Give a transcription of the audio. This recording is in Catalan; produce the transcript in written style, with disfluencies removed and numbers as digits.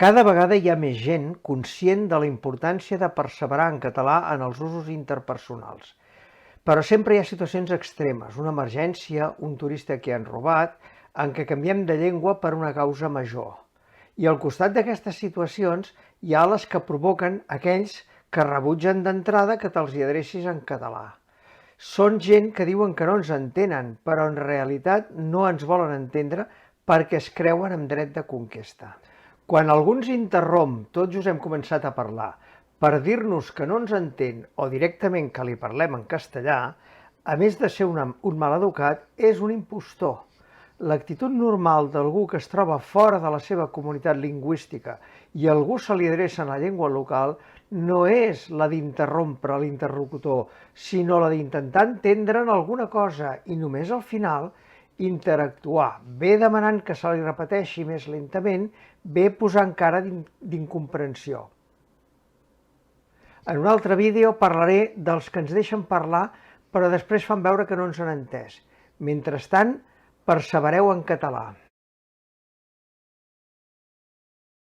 Cada vegada hi ha més gent conscient de la importància de perseverar en català en els usos interpersonals. Però sempre hi ha situacions extremes, una emergència, un turista que han robat, en què canviem de llengua per una causa major. I al costat d'aquestes situacions hi ha les que provoquen aquells que rebutgen d'entrada que te'ls hi adrecis en català. Són gent que diuen que no ens entenen, però en realitat no ens volen entendre perquè es creuen amb dret de conquesta. Quan algú ens interromp, tot just hem començat a parlar, per dir-nos que no ens entén o directament que li parlem en castellà, a més de ser un maleducat, és un impostor. L'actitud normal d'algú que es troba fora de la seva comunitat lingüística i algú se li adreça en la llengua local no és la d'interrompre l'interlocutor, sinó la d'intentar entendre'n alguna cosa i només al final interactuar, bé demanant que se li repeteixi més lentament, bé posant cara d'incomprensió. En un altre vídeo parlaré dels que ens deixen parlar però després fan veure que no ens han entès. Mentrestant, persevereu en català.